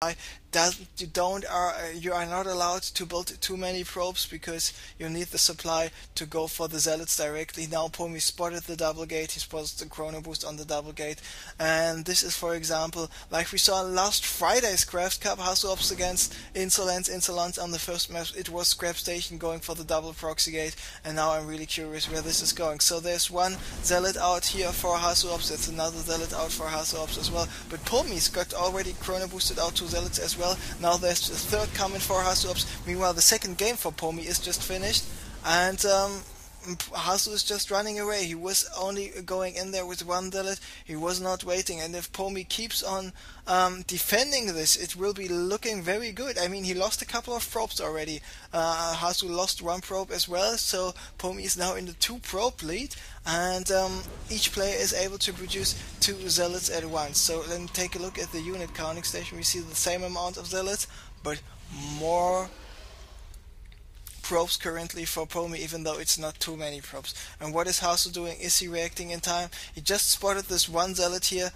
You are not allowed to build too many probes because you need the supply to go for the zealots directly. Now Pomi spotted the double gate, he spotted the chrono boost on the double gate, and this is, for example, like we saw last Friday's Craft Cup, Hasuops against Insolence on the first match. It was Scrap Station going for the double proxy gate, and now I'm really curious where this is going. So there's one zealot out here for Hasuops, there's another zealot out for Hasuops as well, but Pomi's got already chrono boosted out 2 zealots as well. Now there's a third coming for Hasuops. Meanwhile, the second game for Pomi is just finished, and Hasu is just running away. He was only going in there with 1 zealot. He was not waiting, and if Pomi keeps on defending this, it will be looking very good. I mean, he lost a couple of probes already. Hasu lost 1 probe as well, so Pomi is now in the 2 probe lead, and each player is able to produce 2 zealots at once. So then take a look at the unit counting station. We see the same amount of zealots, but more probes currently for Pomi, even though it's not too many probes. And what is Hasu doing? Is he reacting in time? He just spotted this 1 zealot here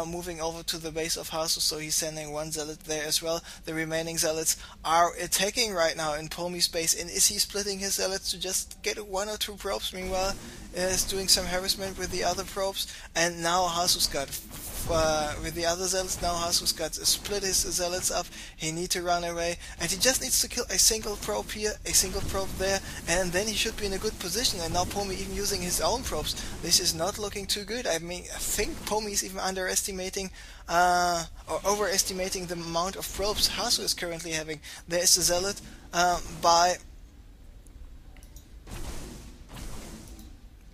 moving over to the base of Hasu, so he's sending 1 zealot there as well. The remaining zealots are attacking right now in Pomi's base, and is he splitting his zealots to just get 1 or 2 probes? Meanwhile, is doing some harassment with the other probes, and now Hasu's got with the other zealots. Now Hasu's got split his zealots up. He needs to run away, and he just needs to kill a single probe here, a single probe there, and then he should be in a good position. And now Pomi even using his own probes. This is not looking too good. I mean, I think Pomi is even underestimating or overestimating the amount of probes Hasu is currently having. There is a zealot by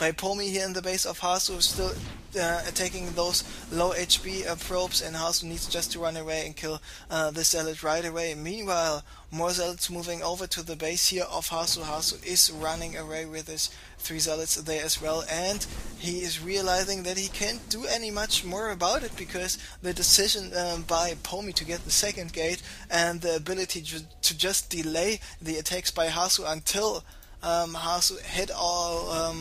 Pomi here in the base of Hasu, still attacking those low HP probes, and Hasu needs just to run away and kill this zealot right away. Meanwhile, more zealots moving over to the base here of Hasu. Hasu is running away with his 3 zealots there as well, and he is realizing that he can't do any much more about it, because the decision by Pomi to get the second gate and the ability to just delay the attacks by Hasu until Hasu had all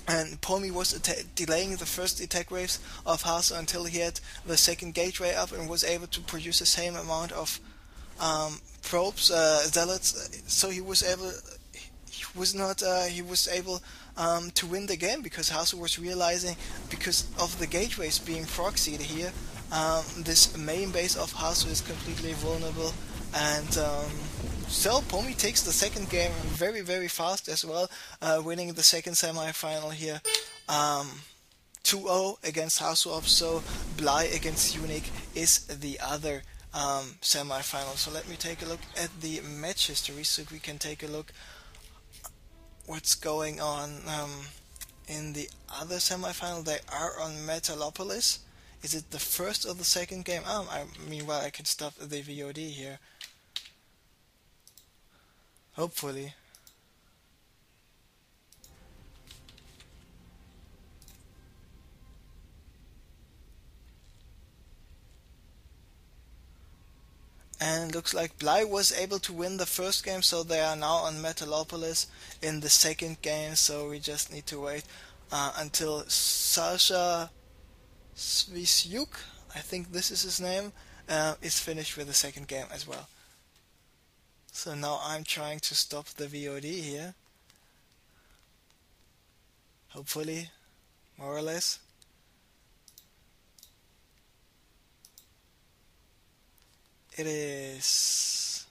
and Pomi was delaying the first attack waves of Hasu until he had the second gateway up and was able to produce the same amount of probes, zealots. So he was able to win the game, because Hasu was realizing, because of the gateways being proxied here, this main base of Hasu is completely vulnerable, and so Pomi takes the second game very, very fast as well, winning the second semi-final here 2-0 against Hasuops. So Bly against Unique is the other semi-final. So let me take a look at the match history so we can take a look what's going on in the other semi-final. They are on Metalopolis. Is it the first or the second game? Meanwhile, I can stop the VOD here. Hopefully. And looks like Bly was able to win the first game, so they are now on Metalopolis in the second game. So we just need to wait until Sasha Svisyuk, I think this is his name, is finished with the second game as well. So now I'm trying to stop the VOD here. Hopefully, more or less. It is...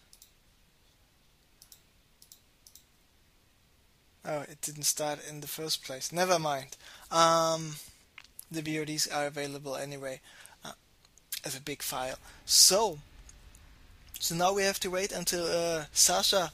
Oh, it didn't start in the first place. Never mind. The VODs are available anyway as a big file. So now we have to wait until Sasha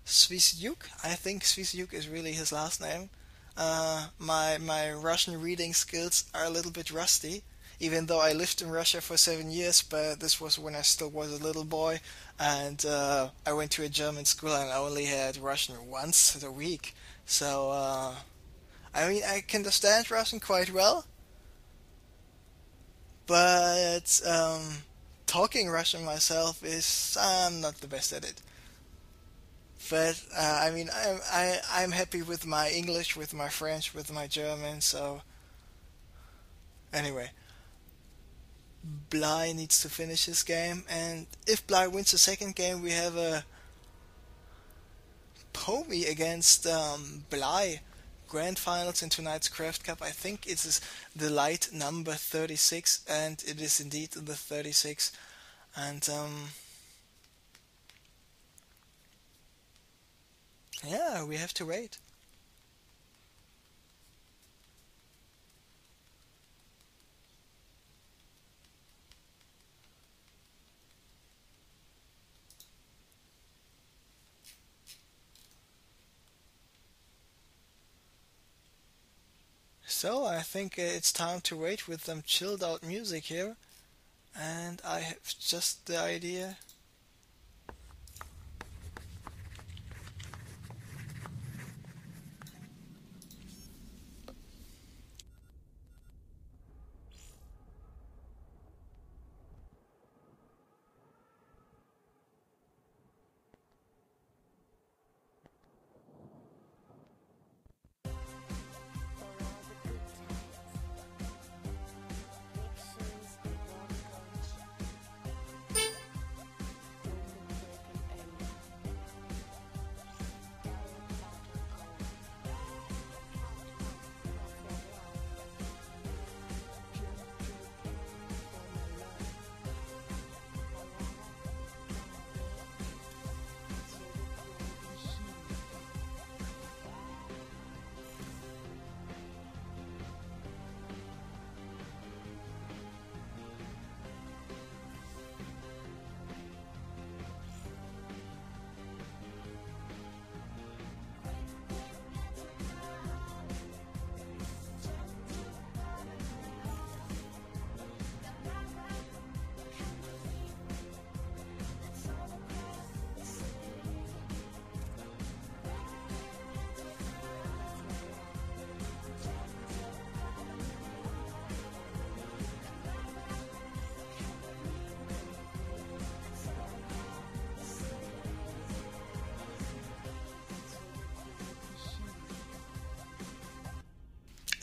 Svisyuk, I think Svisyuk is really his last name. My Russian reading skills are a little bit rusty, even though I lived in Russia for 7 years, but this was when I still was a little boy, and I went to a German school and I only had Russian once a week. So, I mean, I can understand Russian quite well, but talking Russian myself I'm not the best at it. But I mean, I'm happy with my English, with my French, with my German. So anyway, Bly needs to finish his game, and if Bly wins the second game, we have a Pomi against Bly Grand Finals in tonight's Craft Cup. I think it is the light number 36, and it is indeed the 36. And yeah, we have to wait. So I think it's time to wait with some chilled out music here, and I have just the idea.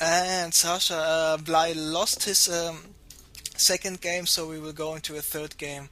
And Sasha, Bly lost his second game, so we will go into a third game.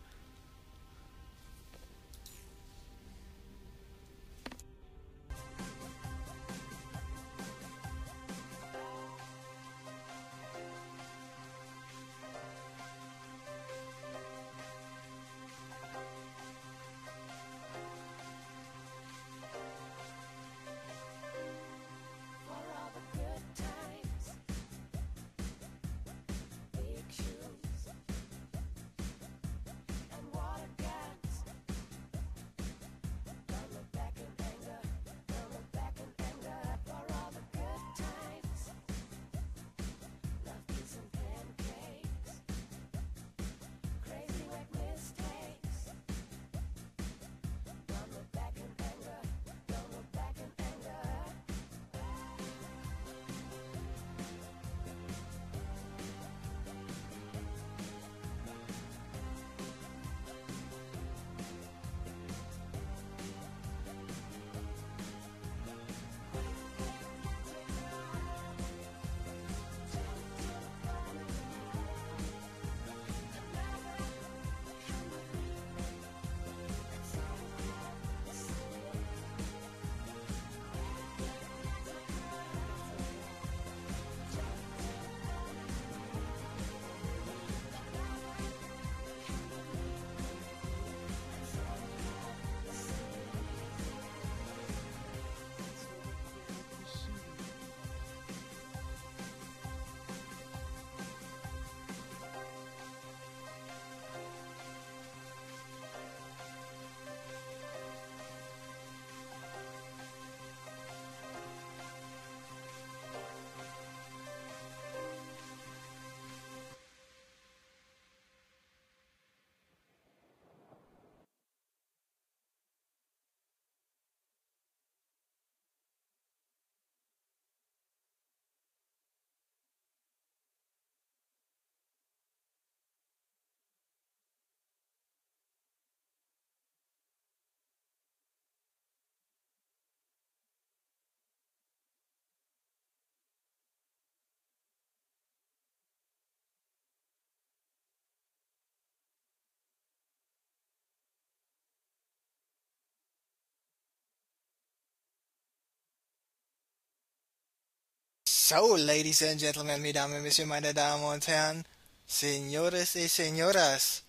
So, ladies and gentlemen, mesdames et messieurs, meine Damen und Herren, señores y señoras,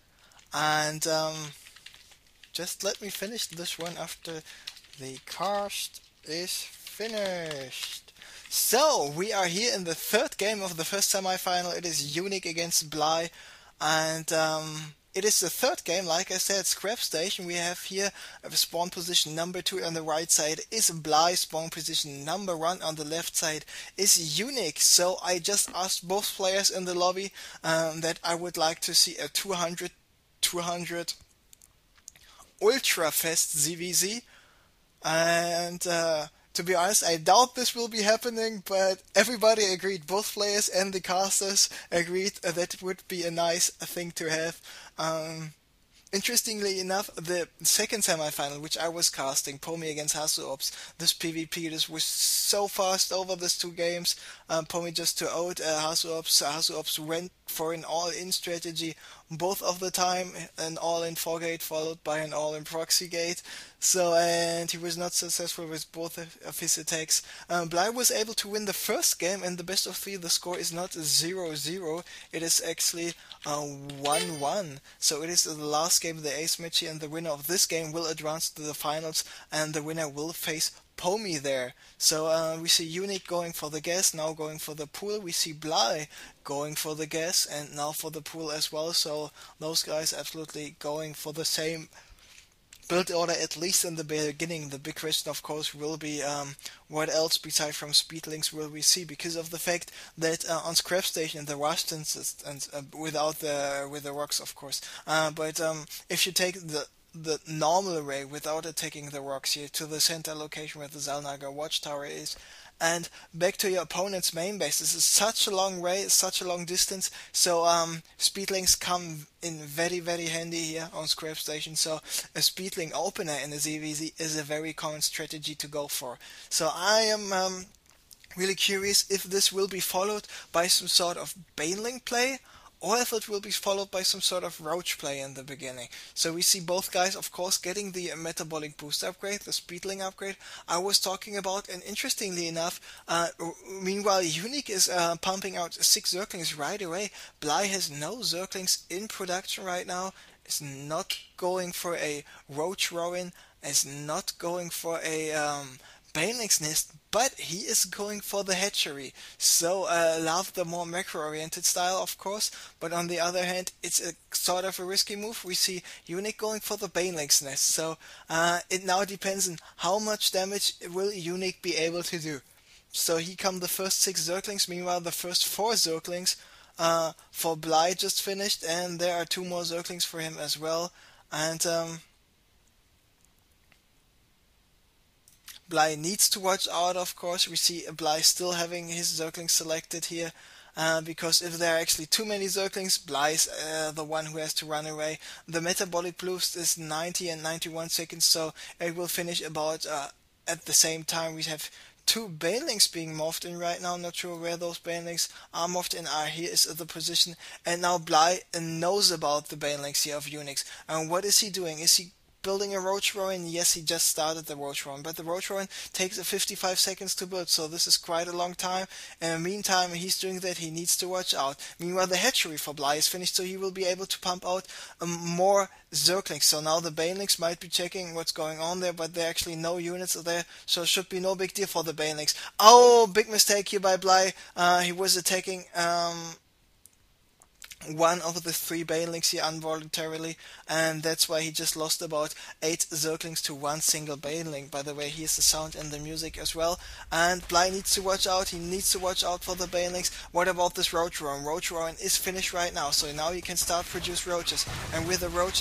and just let me finish this one after the cast is finished. So, we are here in the third game of the first semi-final. It is Unique against Bly, and it is the third game. Like I said, Scrap Station. We have here spawn position number 2 on the right side is Bly, spawn position number 1 on the left side is Unique. So I just asked both players in the lobby that I would like to see a 200 ultra fast ZVZ, and to be honest, I doubt this will be happening, but everybody agreed. Both players and the casters agreed that it would be a nice thing to have. Interestingly enough, the second semi-final, which I was casting, Pomi against Hasuops, this PvP, this was so fast over these two games. Pomi just 2-0'd Hasuops. Hasuops went for an all-in strategy both of the time, an all-in 4-gate followed by an all-in proxy gate. So, and he was not successful with both of his attacks. Bly was able to win the first game, and the best of 3, the score is not 0-0, it is actually 1-1. So it is the last game of the ace match here, and the winner of this game will advance to the finals, and the winner will face Pomi there. So we see Unique going for the gas, now going for the pool. We see Bly going for the gas and now for the pool as well. So those guys absolutely going for the same build order, at least in the beginning. The big question, of course, will be what else beside from speedlings will we see, because of the fact that on Scrap Station the rush and without with the rocks, of course. But if you take the normal array without attacking the rocks here to the center location where the Zalnaga watchtower is, and back to your opponent's main base. This is such a long way, such a long distance, so speedlings come in very, very handy here on Scrap Station. So a speedling opener in a ZVZ is a very common strategy to go for. So I am really curious if this will be followed by some sort of Baneling play, or if it will be followed by some sort of roach play in the beginning. So we see both guys, of course, getting the metabolic boost upgrade, the speedling upgrade I was talking about, and interestingly enough, meanwhile Unique is pumping out 6 Zerglings right away. Bly has no Zerglings in production right now, is not going for a roach rowan, is not going for a Baneling's Nest, but he is going for the hatchery. So love the more macro-oriented style, of course, but on the other hand, it's a sort of a risky move. We see Unique going for the Baneling's Nest, so it now depends on how much damage will Unique be able to do. So here come the first 6 Zerglings, meanwhile the first 4 Zerglings for Bly just finished, and there are 2 more Zerglings for him as well, and Bly needs to watch out, of course. We see Bly still having his Zerglings selected here, because if there are actually too many Zerglings, Bly's the one who has to run away. The metabolic boost is 90 and 91 seconds, so it will finish about at the same time. We have 2 Banelings being morphed in right now. Not sure where those Banelings are morphed in. Here is the position, and now Bly knows about the Banelings here of Unix. And what is he doing? Is he building a roach rowan? Yes, he just started the roach rowan, but the roach rowan takes 55 seconds to build, so this is quite a long time. And in the meantime, he's doing that, he needs to watch out. Meanwhile, the hatchery for Bly is finished, so he will be able to pump out more Zerglings. So now the Banelings might be checking what's going on there, but there are actually no units there, so it should be no big deal for the Banelings. Oh, big mistake here by Bly. He was attacking one of the 3 Banelings here involuntarily, and that's why he just lost about 8 Zerglings to one single Baneling. By the way, here's the sound and the music as well, and Bly needs to watch out. He needs to watch out for the Banelings. What about this roach rowan? Roach rowan is finished right now, so now he can start produce roaches, and with the roaches